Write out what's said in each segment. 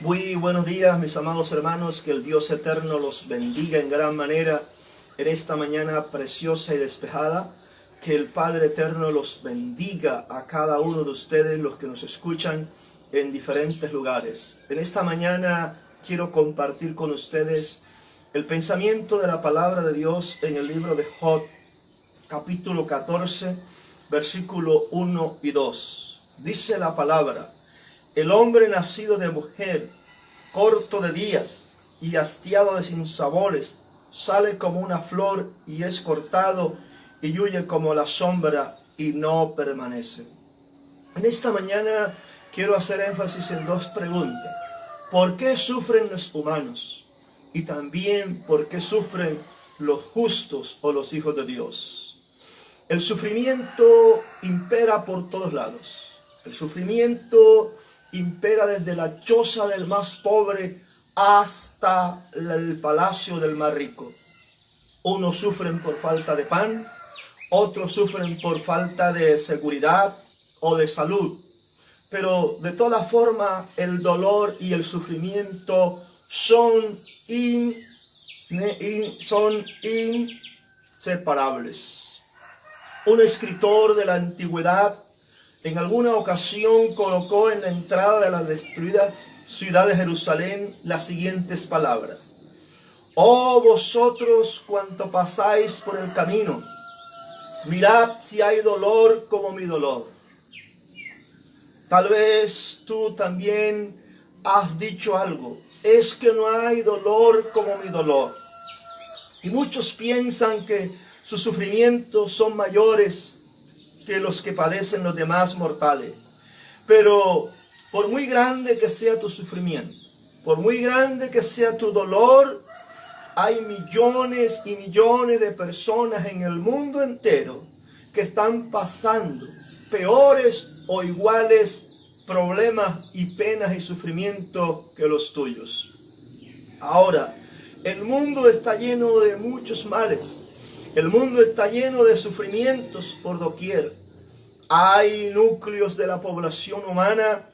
Muy buenos días, mis amados hermanos, que el Dios eterno los bendiga en gran manera en esta mañana preciosa y despejada. Que el Padre eterno los bendiga a cada uno de ustedes, los que nos escuchan en diferentes lugares. En esta mañana quiero compartir con ustedes el pensamiento de la palabra de Dios en el libro de Job, capítulo 14, versículo 1 y 2. Dice la palabra: el hombre nacido de mujer, corto de días y hastiado de sinsabores, sale como una flor y es cortado y huye como la sombra y no permanece. En esta mañana quiero hacer énfasis en dos preguntas. ¿Por qué sufren los humanos? Y también, ¿por qué sufren los justos o los hijos de Dios? El sufrimiento impera por todos lados. El sufrimiento impera desde la choza del más pobre hasta el palacio del más rico. Unos sufren por falta de pan, otros sufren por falta de seguridad o de salud. Pero de todas formas, el dolor y el sufrimiento son inseparables. Un escritor de la antigüedad en alguna ocasión colocó en la entrada de la destruida ciudad de Jerusalén las siguientes palabras: oh vosotros cuanto pasáis por el camino, mirad si hay dolor como mi dolor. Tal vez tú también has dicho algo: es que no hay dolor como mi dolor. Y muchos piensan que sus sufrimientos son mayores que los que padecen los demás mortales. Pero por muy grande que sea tu sufrimiento, por muy grande que sea tu dolor, hay millones y millones de personas en el mundo entero que están pasando peores o iguales problemas y penas y sufrimientos que los tuyos. Ahora, el mundo está lleno de muchos males. El mundo está lleno de sufrimientos por doquier. Hay núcleos de la población humana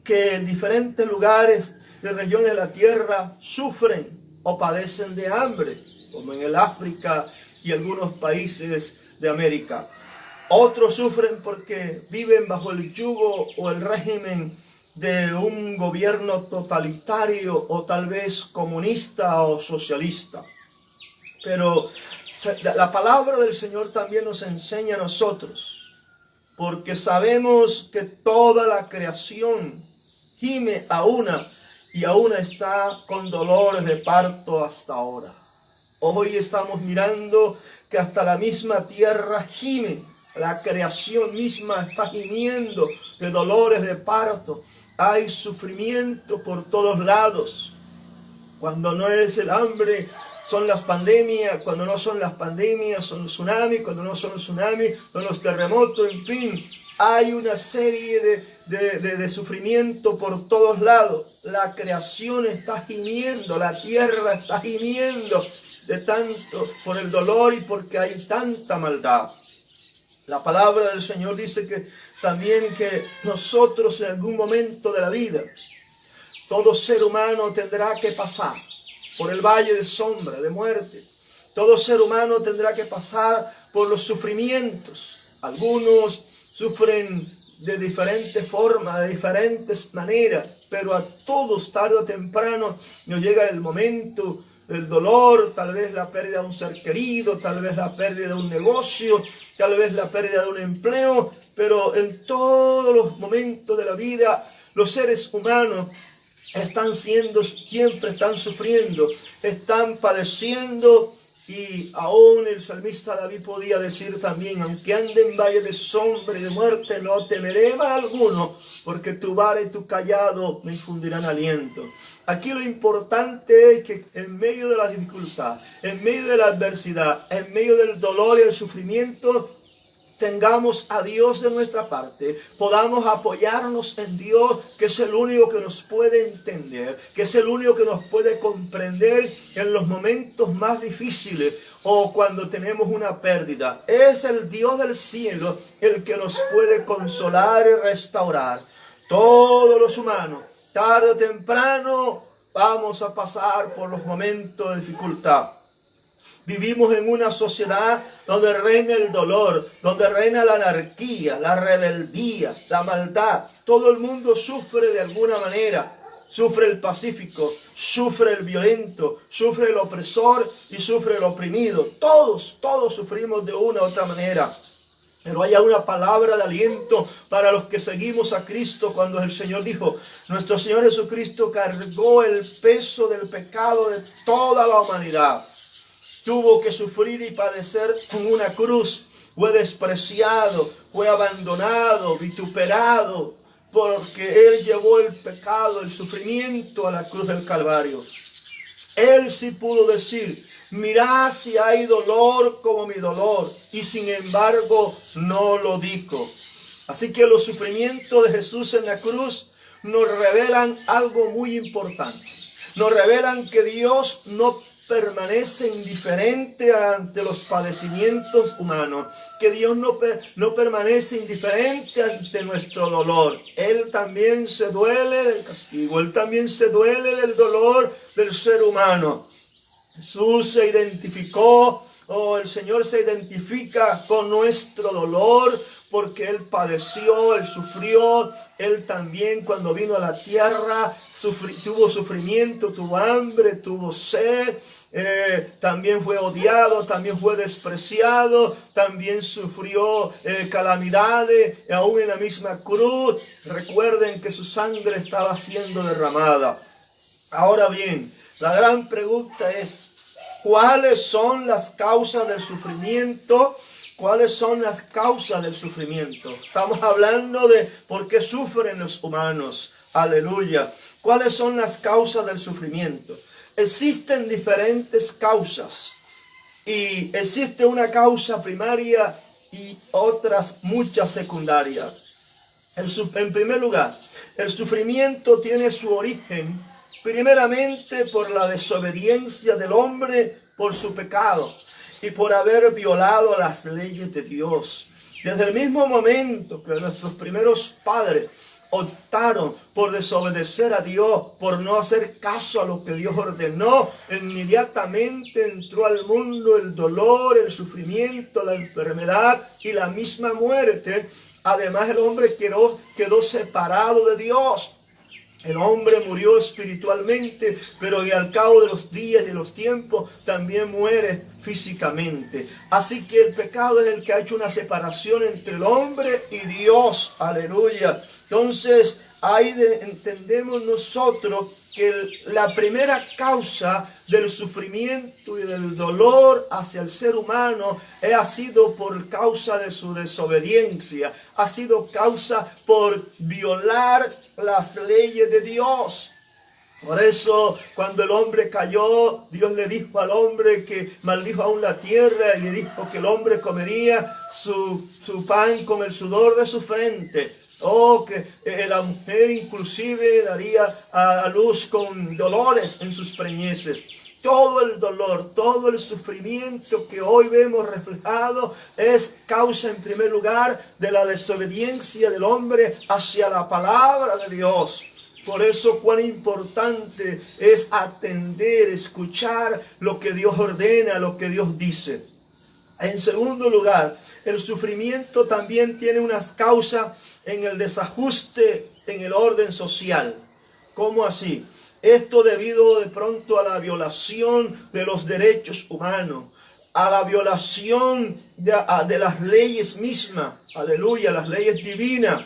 que en diferentes lugares y regiones de la tierra sufren o padecen de hambre, como en el África y algunos países de América. Otros sufren porque viven bajo el yugo o el régimen de un gobierno totalitario o tal vez comunista o socialista. Pero la palabra del Señor también nos enseña a nosotros, porque sabemos que toda la creación gime a una y aún está con dolores de parto hasta ahora. Hoy estamos mirando que hasta la misma tierra gime, la creación misma está gimiendo de dolores de parto. Hay sufrimiento por todos lados. Cuando no es el hambre, son las pandemias. Cuando no son las pandemias, son los tsunamis. Cuando no son los tsunamis, son los terremotos. En fin, hay una serie de sufrimiento por todos lados. La creación está gimiendo, la tierra está gimiendo de tanto por el dolor y porque hay tanta maldad. La palabra del Señor dice que también que nosotros en algún momento de la vida, todo ser humano tendrá que pasar por el valle de sombra, de muerte. Todo ser humano tendrá que pasar por los sufrimientos. Algunos sufren de diferentes formas, de diferentes maneras, pero a todos tarde o temprano nos llega el momento del dolor, tal vez la pérdida de un ser querido, tal vez la pérdida de un negocio, tal vez la pérdida de un empleo, pero en todos los momentos de la vida los seres humanos siempre están sufriendo, están padeciendo. Y aún el salmista David podía decir también: aunque ande en valle de sombra y de muerte, no temeré mal alguno, porque tu vara y tu callado me infundirán aliento. Aquí lo importante es que en medio de la dificultad, en medio de la adversidad, en medio del dolor y el sufrimiento, tengamos a Dios de nuestra parte, podamos apoyarnos en Dios, que es el único que nos puede entender, que es el único que nos puede comprender en los momentos más difíciles o cuando tenemos una pérdida. Es el Dios del cielo el que nos puede consolar y restaurar. Todos los humanos Tarde o temprano vamos a pasar por los momentos de dificultad. Vivimos en una sociedad donde reina el dolor, donde reina la anarquía, la rebeldía, la maldad. Todo el mundo sufre de alguna manera. Sufre el pacífico, sufre el violento, sufre el opresor y sufre el oprimido. Todos sufrimos de una u otra manera. Pero hay una palabra de aliento para los que seguimos a Cristo cuando el Señor dijo, nuestro Señor Jesucristo cargó el peso del pecado de toda la humanidad. Tuvo que sufrir y padecer en una cruz. Fue despreciado, fue abandonado, vituperado, porque Él llevó el pecado, el sufrimiento a la cruz del Calvario. Él sí pudo decir, mirad si hay dolor como mi dolor, y sin embargo no lo dijo. Así que los sufrimientos de Jesús en la cruz nos revelan algo muy importante. Nos revelan que Dios no permanece indiferente ante los padecimientos humanos, que Dios no permanece indiferente ante nuestro dolor. Él también se duele del castigo, Él también se duele del dolor del ser humano. Jesús se identificó, el Señor se identifica con nuestro dolor, porque Él padeció, Él sufrió. Él también cuando vino a la tierra tuvo sufrimiento, tuvo hambre, tuvo sed. También fue odiado, también fue despreciado, también sufrió calamidades, aún en la misma cruz. Recuerden que su sangre estaba siendo derramada. Ahora bien, la gran pregunta es, ¿cuáles son las causas del sufrimiento? ¿Cuáles son las causas del sufrimiento? Estamos hablando de por qué sufren los humanos. Aleluya. ¿Cuáles son las causas del sufrimiento? Existen diferentes causas. Y existe una causa primaria y otras muchas secundarias. En primer lugar, el sufrimiento tiene su origen primeramente por la desobediencia del hombre, por su pecado y por haber violado las leyes de Dios. Desde el mismo momento que nuestros primeros padres optaron por desobedecer a Dios, por no hacer caso a lo que Dios ordenó, inmediatamente entró al mundo el dolor, el sufrimiento, la enfermedad y la misma muerte. Además, el hombre quedó separado de Dios. El hombre murió espiritualmente, pero al cabo de los días y de los tiempos también muere físicamente. Así que el pecado es el que ha hecho una separación entre el hombre y Dios. Aleluya. Entonces, ahí entendemos nosotros que la primera causa del sufrimiento y del dolor hacia el ser humano ha sido por causa de su desobediencia, ha sido causa por violar las leyes de Dios. Por eso, cuando el hombre cayó, Dios le dijo al hombre que maldijo aún la tierra y le dijo que el hombre comería su pan con el sudor de su frente. Que la mujer inclusive daría a luz con dolores en sus preñeces. Todo el dolor, todo el sufrimiento que hoy vemos reflejado es causa en primer lugar de la desobediencia del hombre hacia la palabra de Dios. Por eso cuán importante es atender, escuchar lo que Dios ordena, lo que Dios dice. En segundo lugar, el sufrimiento también tiene unas causas en el desajuste en el orden social. ¿Cómo así? Esto debido de pronto a la violación de los derechos humanos, a la violación de las leyes mismas, aleluya, las leyes divinas.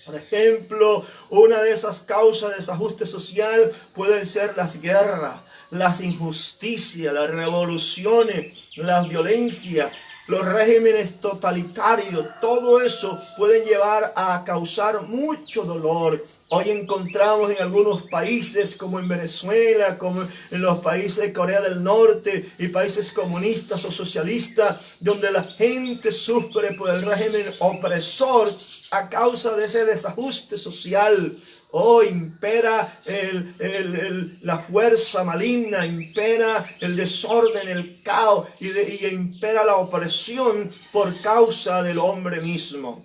Por ejemplo, una de esas causas de desajuste social pueden ser las guerras, las injusticias, las revoluciones, las violencias, los regímenes totalitarios. Todo eso pueden llevar a causar mucho dolor. Hoy encontramos en algunos países como en Venezuela, como en los países de Corea del Norte y países comunistas o socialistas, donde la gente sufre por el régimen opresor a causa de ese desajuste social. Impera la fuerza maligna, impera el desorden, el caos y impera la opresión por causa del hombre mismo.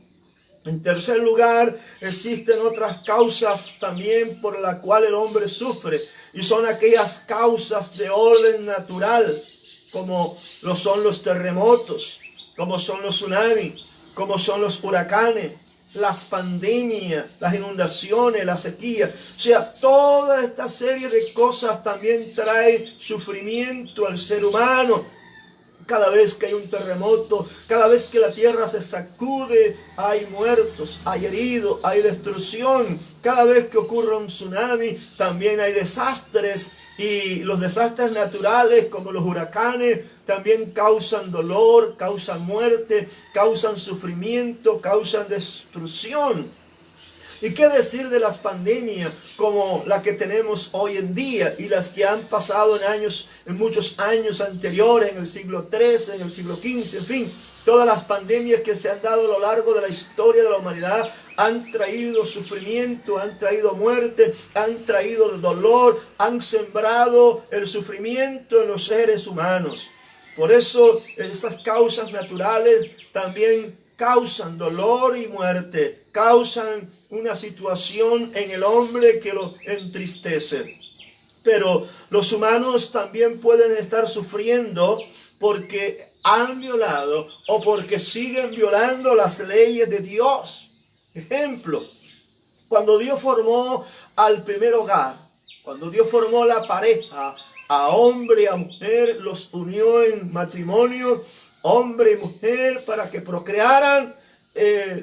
En tercer lugar, existen otras causas también por las cuales el hombre sufre, y son aquellas causas de orden natural, como lo son los terremotos, como son los tsunamis, como son los huracanes, las pandemias, las inundaciones, la sequía. O sea, toda esta serie de cosas también trae sufrimiento al ser humano. Cada vez que hay un terremoto, cada vez que la tierra se sacude, hay muertos, hay heridos, hay destrucción. Cada vez que ocurre un tsunami, también hay desastres. Y los desastres naturales, como los huracanes, también causan dolor, causan muerte, causan sufrimiento, causan destrucción. ¿Y qué decir de las pandemias como la que tenemos hoy en día y las que han pasado en muchos años anteriores, en el siglo XIII, en el siglo XV, en fin? Todas las pandemias que se han dado a lo largo de la historia de la humanidad han traído sufrimiento, han traído muerte, han traído dolor, han sembrado el sufrimiento en los seres humanos. Por eso esas causas naturales también causan dolor y muerte, causan una situación en el hombre que lo entristece. Pero los humanos también pueden estar sufriendo porque han violado o porque siguen violando las leyes de Dios. Ejemplo, cuando Dios formó al primer hogar, cuando Dios formó la pareja, a hombre y a mujer, los unió en matrimonio, hombre y mujer, para que procrearan.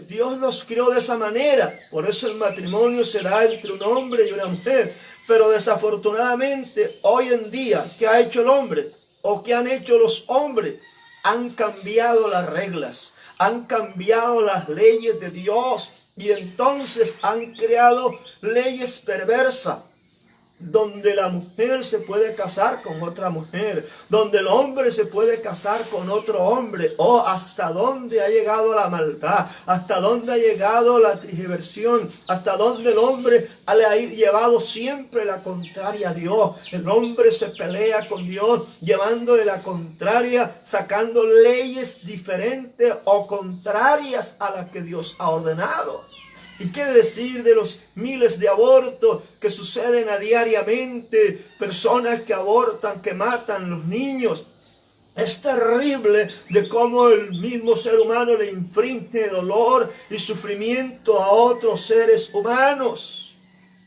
Dios los creó de esa manera. Por eso el matrimonio será entre un hombre y una mujer. Pero desafortunadamente hoy en día, ¿qué ha hecho el hombre? ¿O qué han hecho los hombres? Han cambiado las reglas, han cambiado las leyes de Dios, y entonces han creado leyes perversas, donde la mujer se puede casar con otra mujer, donde el hombre se puede casar con otro hombre. Oh, hasta dónde ha llegado la maldad, hasta dónde ha llegado la tergiversión, hasta dónde el hombre le ha llevado siempre la contraria a Dios. El hombre se pelea con Dios, llevándole la contraria, sacando leyes diferentes o contrarias a las que Dios ha ordenado. ¿Y qué decir de los miles de abortos que suceden diariamente? Personas que abortan, que matan los niños. Es terrible de cómo el mismo ser humano le inflige dolor y sufrimiento a otros seres humanos.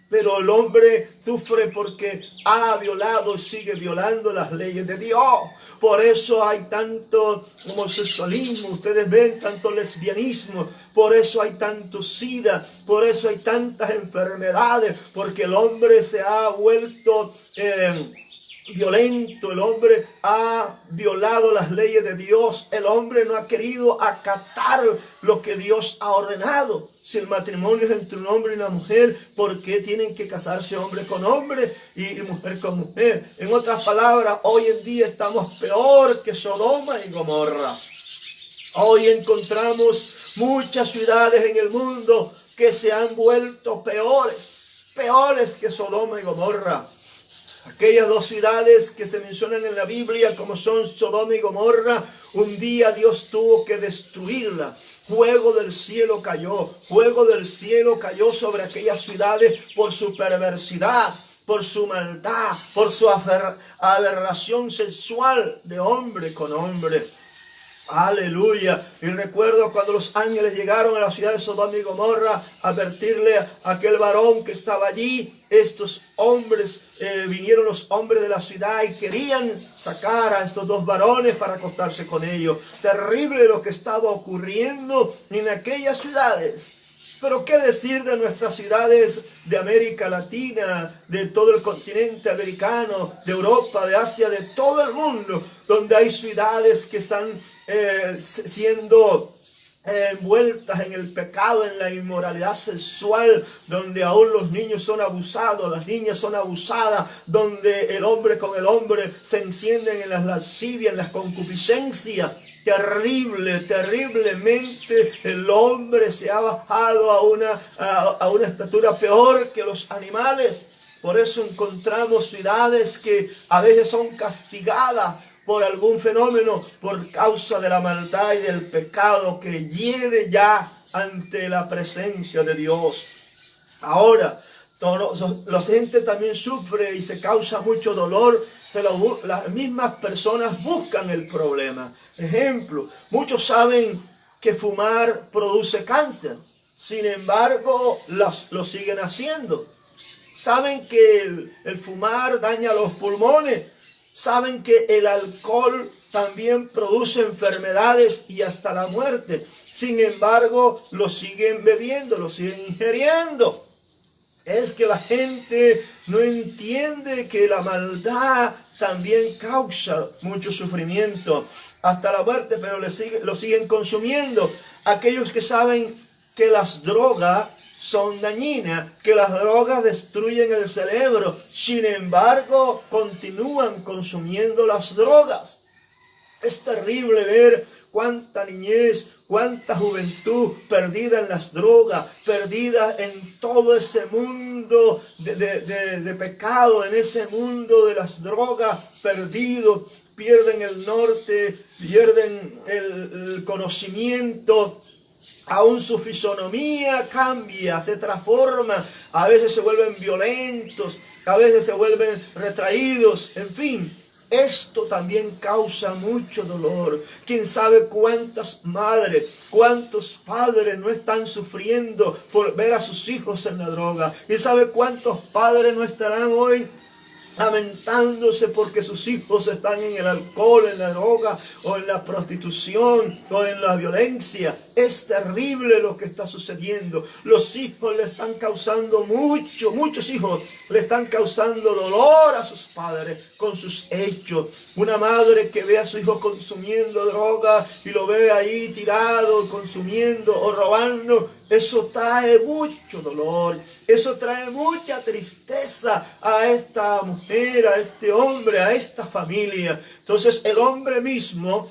Pero el hombre sufre porque ha violado y sigue violando las leyes de Dios. Por eso hay tanto homosexualismo, ustedes ven, tanto lesbianismo. Por eso hay tanto SIDA, por eso hay tantas enfermedades. Porque el hombre se ha vuelto violento, el hombre ha violado las leyes de Dios, el hombre no ha querido acatar lo que Dios ha ordenado. Si el matrimonio es entre un hombre y una mujer, ¿por qué tienen que casarse hombre con hombre y mujer con mujer? En otras palabras, hoy en día estamos peor que Sodoma y Gomorra. Hoy encontramos muchas ciudades en el mundo que se han vuelto peores que Sodoma y Gomorra. Aquellas dos ciudades que se mencionan en la Biblia como son Sodoma y Gomorra, un día Dios tuvo que destruirla. Fuego del cielo cayó sobre aquellas ciudades por su perversidad, por su maldad, por su aberración sexual de hombre con hombre. Aleluya. Y recuerdo cuando los ángeles llegaron a la ciudad de Sodoma y Gomorra a advertirle a aquel varón que estaba allí. Estos hombres, vinieron los hombres de la ciudad y querían sacar a estos dos varones para acostarse con ellos. Terrible lo que estaba ocurriendo en aquellas ciudades. Pero qué decir de nuestras ciudades de América Latina, de todo el continente americano, de Europa, de Asia, de todo el mundo, donde hay ciudades que están siendo envueltas en el pecado, en la inmoralidad sexual, donde aún los niños son abusados, las niñas son abusadas, donde el hombre con el hombre se encienden en las lascivias, en las concupiscencias. Terriblemente el hombre se ha bajado a una estatura peor que los animales. Por eso encontramos ciudades que a veces son castigadas por algún fenómeno por causa de la maldad y del pecado que hiede ya ante la presencia de Dios. Ahora, la gente también sufre y se causa mucho dolor, pero las mismas personas buscan el problema. Ejemplo, muchos saben que fumar produce cáncer, sin embargo, lo siguen haciendo. Saben que el fumar daña los pulmones, saben que el alcohol también produce enfermedades y hasta la muerte. Sin embargo, lo siguen bebiendo, lo siguen ingiriendo. Es que la gente no entiende que la maldad también causa mucho sufrimiento, hasta la muerte, pero lo siguen consumiendo. Aquellos que saben que las drogas son dañinas, que las drogas destruyen el cerebro, sin embargo, continúan consumiendo las drogas. Es terrible ver cuánta niñez, cuánta juventud perdida en las drogas, perdida en todo ese mundo de pecado, en ese mundo de las drogas, perdido. Pierden el norte, pierden el conocimiento. Aún su fisonomía cambia, se transforma, a veces se vuelven violentos, a veces se vuelven retraídos, en fin. Esto también causa mucho dolor. Quién sabe cuántas madres, cuántos padres no están sufriendo por ver a sus hijos en la droga. Quién sabe cuántos padres no estarán hoy lamentándose porque sus hijos están en el alcohol, en la droga, o en la prostitución, o en la violencia. Es terrible lo que está sucediendo. Los hijos le están causando muchos hijos le están causando dolor a sus padres con sus hechos. Una madre que ve a su hijo consumiendo droga y lo ve ahí tirado, consumiendo o robando, eso trae mucho dolor, eso trae mucha tristeza a esta mujer, a este hombre, a esta familia. Entonces el hombre mismo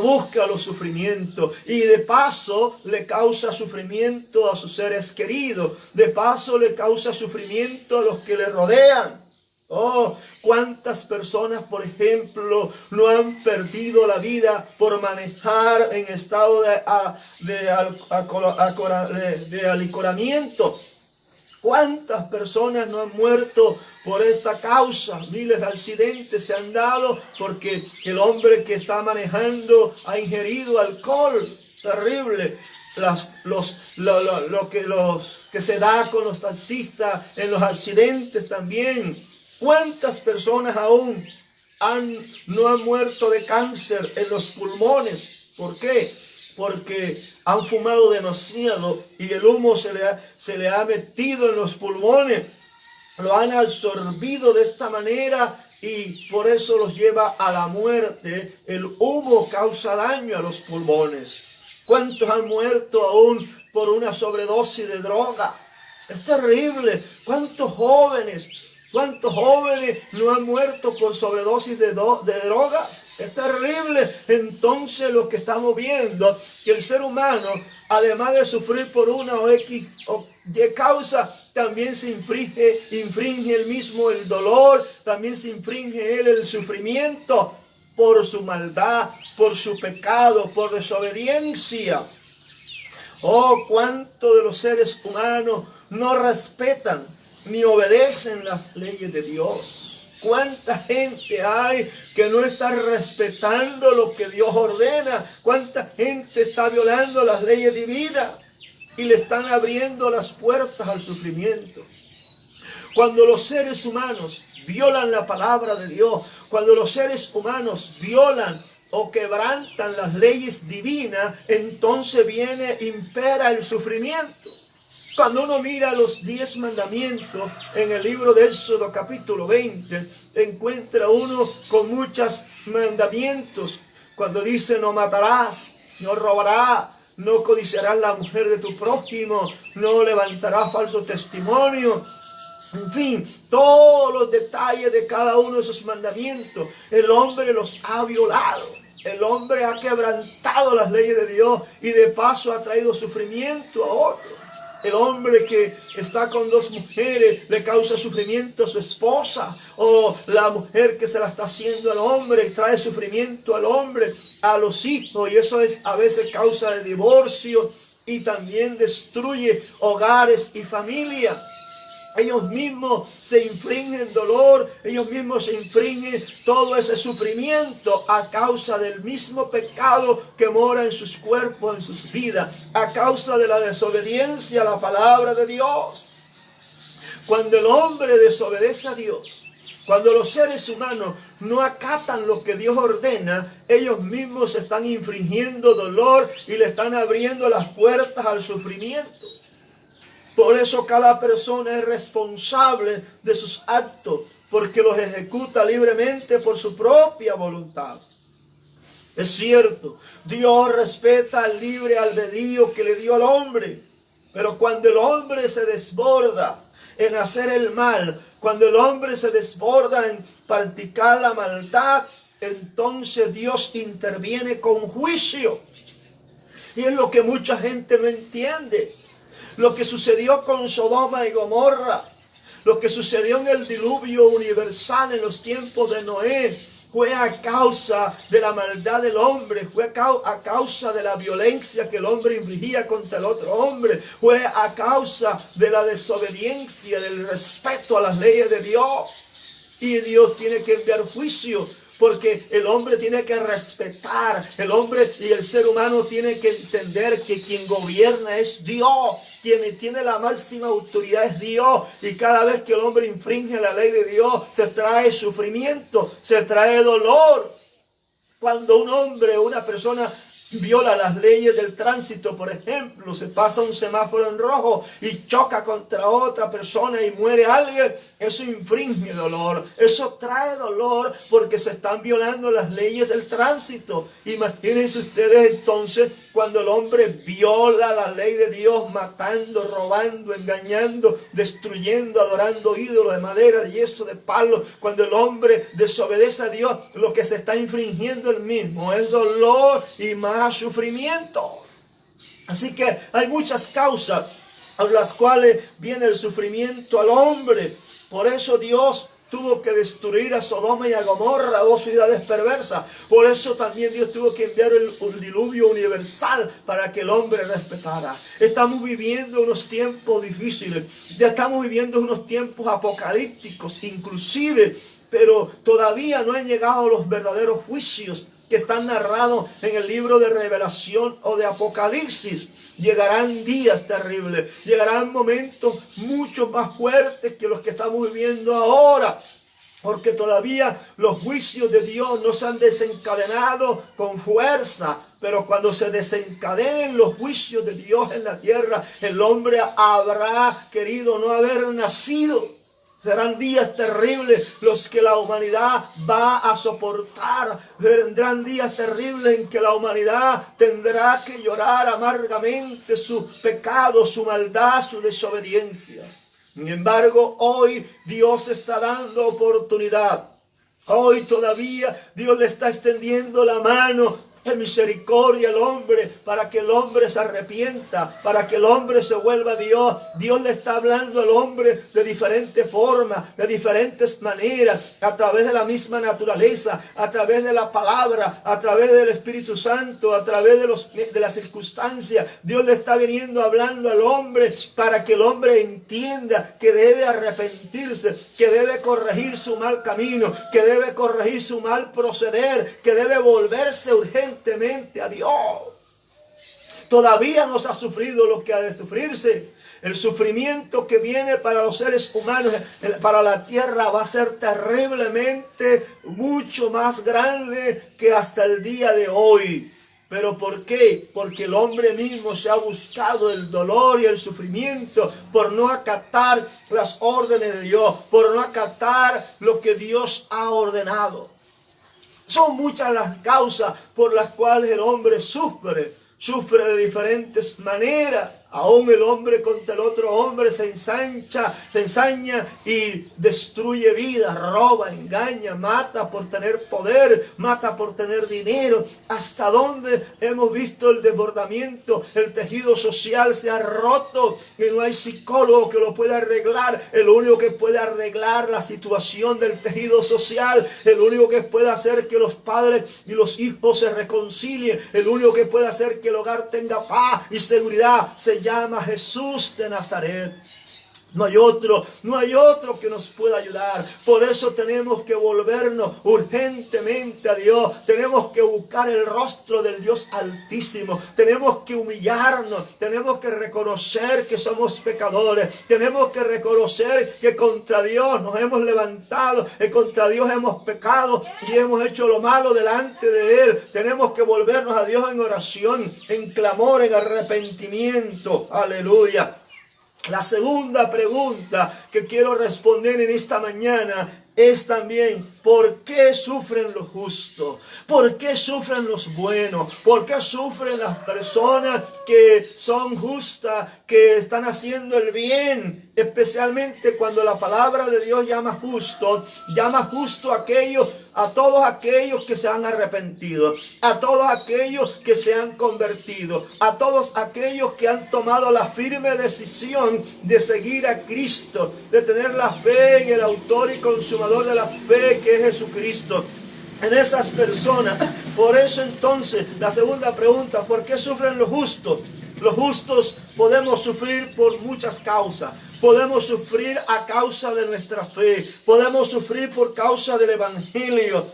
busca los sufrimientos y de paso le causa sufrimiento a sus seres queridos, de paso le causa sufrimiento a los que le rodean. Oh, cuántas personas, por ejemplo, no han perdido la vida por manejar en estado de alicoramiento. ¿Cuántas personas no han muerto por esta causa? Miles de accidentes se han dado porque el hombre que está manejando ha ingerido alcohol. Terrible. Lo que se da con los taxistas en los accidentes también. ¿Cuántas personas aún no han muerto de cáncer en los pulmones? ¿Por qué? Porque han fumado demasiado y el humo se le ha metido en los pulmones. Lo han absorbido de esta manera y por eso los lleva a la muerte. El humo causa daño a los pulmones. ¿Cuántos han muerto aún por una sobredosis de droga? Es terrible. ¿Cuántos jóvenes no han muerto por sobredosis de drogas? Es terrible. Entonces lo que estamos viendo, que el ser humano, además de sufrir por una o X o Y causa, también se infringe él mismo el dolor, también se infringe él el sufrimiento por su maldad, por su pecado, por desobediencia. Oh, cuánto de los seres humanos no respetan ni obedecen las leyes de Dios. ¿Cuánta gente hay que no está respetando lo que Dios ordena? ¿Cuánta gente está violando las leyes divinas y le están abriendo las puertas al sufrimiento? Cuando los seres humanos violan la palabra de Dios, cuando los seres humanos violan o quebrantan las leyes divinas, entonces impera el sufrimiento. Cuando uno mira los 10 mandamientos en el libro de Éxodo capítulo 20, encuentra uno con muchos mandamientos. Cuando dice no matarás, no robarás, no codiciarás la mujer de tu prójimo, no levantarás falso testimonio. En fin, todos los detalles de cada uno de esos mandamientos, el hombre los ha violado. El hombre ha quebrantado las leyes de Dios y de paso ha traído sufrimiento a otros. El hombre que está con 2 mujeres le causa sufrimiento a su esposa, o la mujer que se la está haciendo al hombre trae sufrimiento al hombre, a los hijos, y eso es a veces causa de divorcio y también destruye hogares y familias. Ellos mismos se infringen dolor, ellos mismos se infringen todo ese sufrimiento a causa del mismo pecado que mora en sus cuerpos, en sus vidas, a causa de la desobediencia a la palabra de Dios. Cuando el hombre desobedece a Dios, cuando los seres humanos no acatan lo que Dios ordena, ellos mismos están infringiendo dolor y le están abriendo las puertas al sufrimiento. Por eso cada persona es responsable de sus actos, porque los ejecuta libremente por su propia voluntad. Es cierto, Dios respeta el libre albedrío que le dio al hombre, pero cuando el hombre se desborda en hacer el mal, cuando el hombre se desborda en practicar la maldad, entonces Dios interviene con juicio. Y es lo que mucha gente no entiende. Lo que sucedió con Sodoma y Gomorra, lo que sucedió en el diluvio universal en los tiempos de Noé, fue a causa de la maldad del hombre, fue a causa de la violencia que el hombre infligía contra el otro hombre, fue a causa de la desobediencia, del respeto a las leyes de Dios. Y Dios tiene que enviar juicio, porque el hombre tiene que respetar, el hombre y el ser humano tiene que entender que quien gobierna es Dios, quien tiene la máxima autoridad es Dios, y cada vez que el hombre infringe la ley de Dios, se trae sufrimiento, se trae dolor. Cuando un hombre o una persona viola las leyes del tránsito, por ejemplo, se pasa un semáforo en rojo y choca contra otra persona y muere alguien, eso infringe dolor, eso trae dolor porque se están violando las leyes del tránsito. Imagínense ustedes entonces cuando el hombre viola la ley de Dios, matando, robando, engañando, destruyendo, adorando ídolos de madera, de yeso, de palo. Cuando el hombre desobedece a Dios, lo que se está infringiendo él mismo es dolor y más sufrimiento. Así que hay muchas causas a las cuales viene el sufrimiento al hombre. Por eso Dios tuvo que destruir a Sodoma y a Gomorra, dos ciudades perversas. Por eso también Dios tuvo que enviar un diluvio universal para que el hombre respetara. Estamos viviendo unos tiempos difíciles, ya estamos viviendo unos tiempos apocalípticos inclusive, pero todavía no han llegado los verdaderos juicios que están narrados en el libro de Revelación o de Apocalipsis. Llegarán días terribles, llegarán momentos mucho más fuertes que los que estamos viviendo ahora, porque todavía los juicios de Dios no se han desencadenado con fuerza. Pero cuando se desencadenen los juicios de Dios en la tierra, el hombre habrá querido no haber nacido. Serán días terribles los que la humanidad va a soportar. Vendrán días terribles en que la humanidad tendrá que llorar amargamente su pecado, su maldad, su desobediencia. Sin embargo, hoy Dios está dando oportunidad. Hoy todavía Dios le está extendiendo la mano de misericordia al hombre, para que el hombre se arrepienta, para que el hombre se vuelva a Dios. Dios le está hablando al hombre de diferentes formas, de diferentes maneras, a través de la misma naturaleza, a través de la palabra, a través del Espíritu Santo, a través de las circunstancias. Dios le está viniendo hablando al hombre para que el hombre entienda que debe arrepentirse, que debe corregir su mal camino, que debe corregir su mal proceder, que debe volverse urgentemente a Dios. Todavía no se ha sufrido lo que ha de sufrirse. El sufrimiento que viene para los seres humanos, para la tierra, va a ser terriblemente mucho más grande que hasta el día de hoy. ¿Pero por qué? Porque el hombre mismo se ha buscado el dolor y el sufrimiento por no acatar las órdenes de Dios, por no acatar lo que Dios ha ordenado. Son muchas las causas por las cuales el hombre sufre de diferentes maneras. Aún el hombre contra el otro hombre se ensaña y destruye vidas, roba, engaña, mata por tener poder, mata por tener dinero. ¿Hasta dónde hemos visto el desbordamiento? El tejido social se ha roto y no hay psicólogo que lo pueda arreglar. El único que puede arreglar la situación del tejido social, el único que puede hacer que los padres y los hijos se reconcilien, el único que puede hacer que el hogar tenga paz y seguridad, se llama Jesús de Nazaret. No hay otro que nos pueda ayudar. Por eso tenemos que volvernos urgentemente a Dios. Tenemos que buscar el rostro del Dios Altísimo. Tenemos que humillarnos. Tenemos que reconocer que somos pecadores. Tenemos que reconocer que contra Dios nos hemos levantado, que contra Dios hemos pecado y hemos hecho lo malo delante de Él. Tenemos que volvernos a Dios en oración, en clamor, en arrepentimiento. Aleluya. La segunda pregunta que quiero responder en esta mañana es también: ¿por qué sufren los justos? ¿Por qué sufren los buenos? ¿Por qué sufren las personas que son justas, que están haciendo el bien? Especialmente cuando la palabra de Dios llama justo a todos aquellos que se han arrepentido, a todos aquellos que se han convertido, a todos aquellos que han tomado la firme decisión de seguir a Cristo, de tener la fe en el autor y consumador de la fe, que es Jesucristo. En esas personas. Por eso entonces la segunda pregunta: ¿por qué sufren los justos? Los justos podemos sufrir por muchas causas. Podemos sufrir a causa de nuestra fe. Podemos sufrir por causa del evangelio.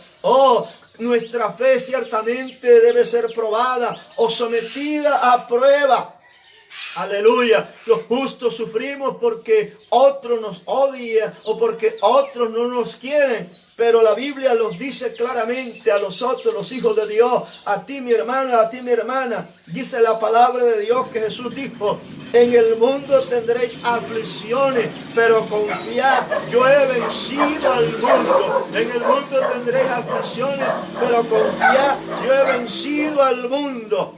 Nuestra fe ciertamente debe ser probada o sometida a prueba. Aleluya. Los justos sufrimos porque otros nos odian o porque otros no nos quieren. Pero la Biblia los dice claramente a nosotros, los hijos de Dios, a ti mi hermana, a ti mi hermana. Dice la palabra de Dios que Jesús dijo: en el mundo tendréis aflicciones, pero confiad, yo he vencido al mundo. En el mundo tendréis aflicciones, pero confiad, yo he vencido al mundo.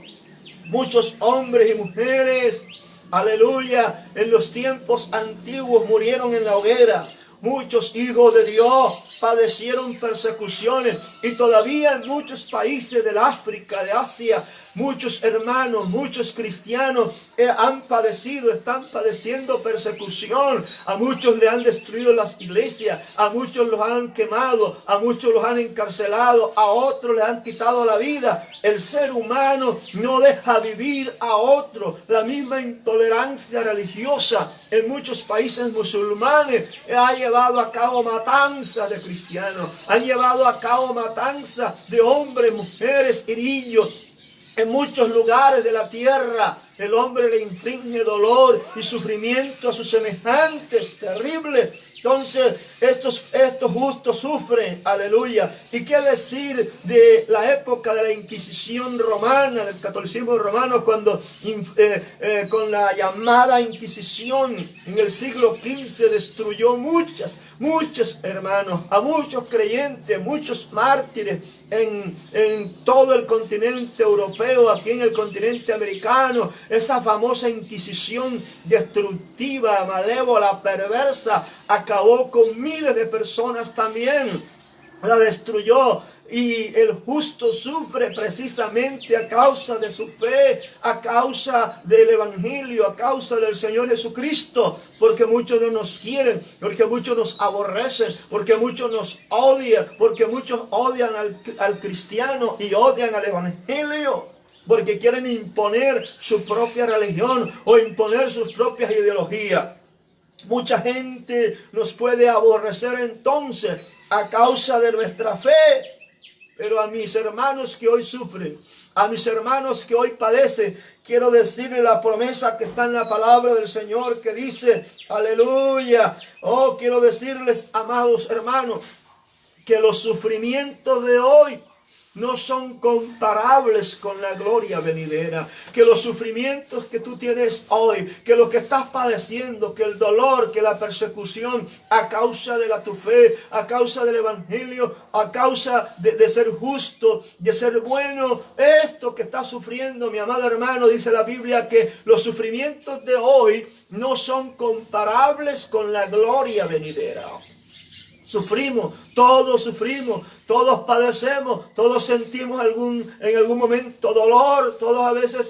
Muchos hombres y mujeres, aleluya, en los tiempos antiguos murieron en la hoguera. Muchos hijos de Dios padecieron persecuciones y todavía en muchos países del África, de Asia, muchos hermanos, muchos cristianos están padeciendo persecución. A muchos le han destruido las iglesias, a muchos los han quemado, a muchos los han encarcelado, a otros le han quitado la vida. El ser humano no deja vivir a otro. La misma intolerancia religiosa en muchos países musulmanes ha llevado a cabo matanzas de cristianos, han llevado a cabo matanzas de hombres, mujeres y niños. En muchos lugares de la tierra el hombre le inflige dolor y sufrimiento a sus semejantes, terrible. Entonces estos justos sufren, aleluya. ¿Y qué decir de la época de la Inquisición romana, del catolicismo romano, cuando con la llamada Inquisición en el siglo XV destruyó muchos hermanos, a muchos creyentes, muchos mártires en todo el continente europeo, aquí en el continente americano? Esa famosa Inquisición destructiva, malévola, perversa, acabó con miles de personas también. La destruyó. Y el justo sufre precisamente a causa de su fe, a causa del evangelio, a causa del Señor Jesucristo, porque muchos no nos quieren, porque muchos nos aborrecen, porque muchos nos odian, porque muchos odian al cristiano y odian al evangelio, porque quieren imponer su propia religión o imponer sus propias ideologías. Mucha gente nos puede aborrecer entonces a causa de nuestra fe. Pero a mis hermanos que hoy sufren, a mis hermanos que hoy padecen, quiero decirles la promesa que está en la palabra del Señor, que dice, aleluya. Quiero decirles, amados hermanos, que los sufrimientos de hoy no son comparables con la gloria venidera. Que los sufrimientos que tú tienes hoy, que lo que estás padeciendo, que el dolor, que la persecución a causa de tu fe, a causa del evangelio, a causa de ser justo, de ser bueno, esto que estás sufriendo, mi amado hermano, dice la Biblia que los sufrimientos de hoy no son comparables con la gloria venidera. Sufrimos, todos padecemos, todos sentimos en algún momento dolor, todos a veces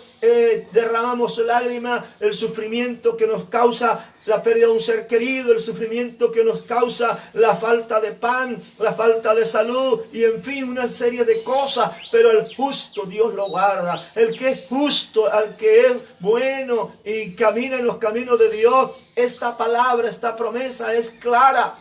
derramamos lágrimas, el sufrimiento que nos causa la pérdida de un ser querido, el sufrimiento que nos causa la falta de pan, la falta de salud y en fin una serie de cosas, pero el justo Dios lo guarda, el que es justo, el que es bueno y camina en los caminos de Dios, esta palabra, esta promesa es clara.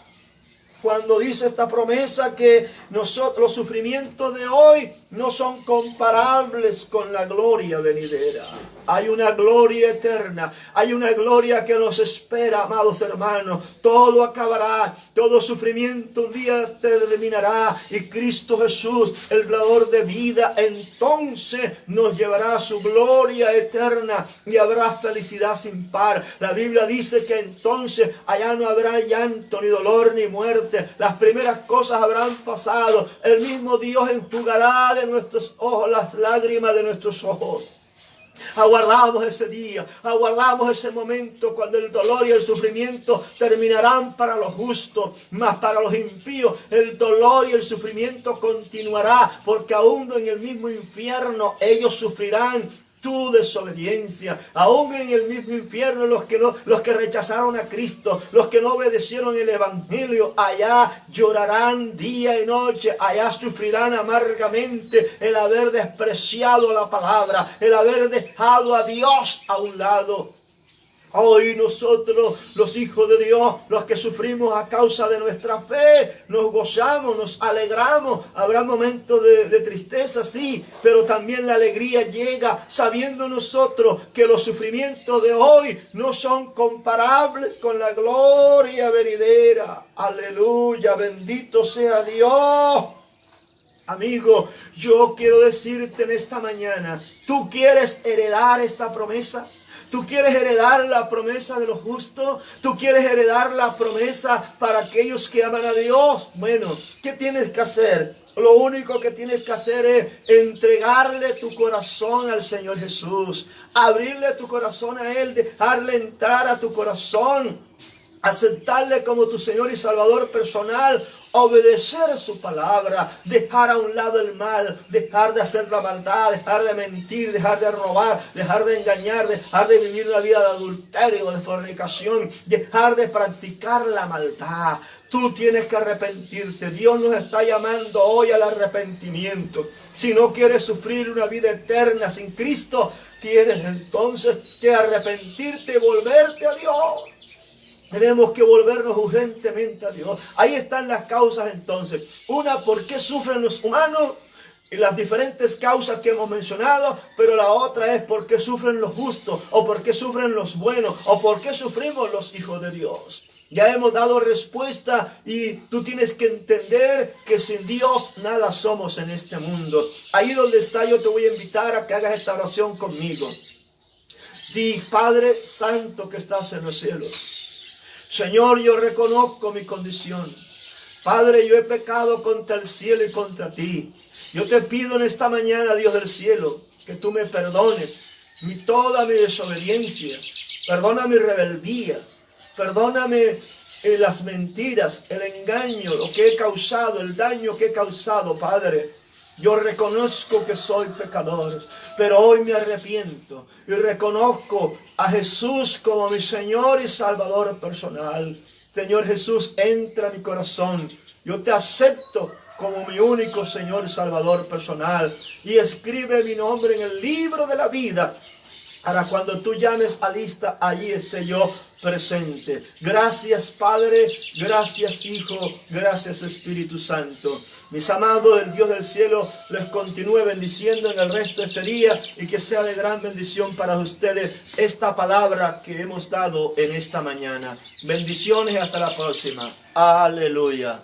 Cuando dice esta promesa que nosotros, los sufrimientos de hoy no son comparables con la gloria venidera. Hay una gloria eterna, hay una gloria que nos espera, amados hermanos. Todo acabará, todo sufrimiento un día terminará y Cristo Jesús, el dador de vida, entonces nos llevará a su gloria eterna y habrá felicidad sin par. La Biblia dice que entonces allá no habrá llanto, ni dolor, ni muerte. Las primeras cosas habrán pasado. El mismo Dios enjugará de nuestros ojos las lágrimas de nuestros ojos. Aguardamos ese día, aguardamos ese momento cuando el dolor y el sufrimiento terminarán para los justos, mas para los impíos el dolor y el sufrimiento continuará, porque aún en el mismo infierno ellos sufrirán tu desobediencia. Aún en el mismo infierno los que rechazaron a Cristo, los que no obedecieron el evangelio, allá llorarán día y noche, allá sufrirán amargamente el haber despreciado la palabra, el haber dejado a Dios a un lado. Hoy nosotros, los hijos de Dios, los que sufrimos a causa de nuestra fe, nos gozamos, nos alegramos. Habrá momentos de tristeza, sí, pero también la alegría llega sabiendo nosotros que los sufrimientos de hoy no son comparables con la gloria venidera. Aleluya, bendito sea Dios. Amigo, yo quiero decirte en esta mañana, ¿tú quieres heredar esta promesa? ¿Tú quieres heredar la promesa de los justos? ¿Tú quieres heredar la promesa para aquellos que aman a Dios? Bueno, ¿qué tienes que hacer? Lo único que tienes que hacer es entregarle tu corazón al Señor Jesús. Abrirle tu corazón a Él, dejarle entrar a tu corazón. Aceptarle como tu Señor y Salvador personal, obedecer su palabra, dejar a un lado el mal, dejar de hacer la maldad, dejar de mentir, dejar de robar, dejar de engañar, dejar de vivir una vida de adulterio, de fornicación, dejar de practicar la maldad. Tú tienes que arrepentirte. Dios nos está llamando hoy al arrepentimiento. Si no quieres sufrir una vida eterna sin Cristo, tienes entonces que arrepentirte y volverte a Dios. Tenemos que volvernos urgentemente a Dios. Ahí están las causas entonces. Una, ¿por qué sufren los humanos? Y las diferentes causas que hemos mencionado. Pero la otra es ¿por qué sufren los justos? ¿O por qué sufren los buenos? ¿O por qué sufrimos los hijos de Dios? Ya hemos dado respuesta y tú tienes que entender que sin Dios nada somos en este mundo. Ahí donde está yo te voy a invitar a que hagas esta oración conmigo. Di, Padre Santo que estás en los cielos. Señor, yo reconozco mi condición. Padre, yo he pecado contra el cielo y contra ti. Yo te pido en esta mañana, Dios del cielo, que tú me perdones toda mi desobediencia. Perdona mi rebeldía. Perdóname las mentiras, el engaño, lo que he causado, el daño que he causado, Padre. Yo reconozco que soy pecador, pero hoy me arrepiento y reconozco a Jesús como mi Señor y Salvador personal. Señor Jesús, entra a mi corazón. Yo te acepto como mi único Señor y Salvador personal. Y escribe mi nombre en el libro de la vida. Para cuando tú llames a lista, allí esté yo presente. Gracias Padre, gracias Hijo, gracias Espíritu Santo. Mis amados, el Dios del cielo les continúe bendiciendo en el resto de este día y que sea de gran bendición para ustedes esta palabra que hemos dado en esta mañana. Bendiciones y hasta la próxima. Aleluya.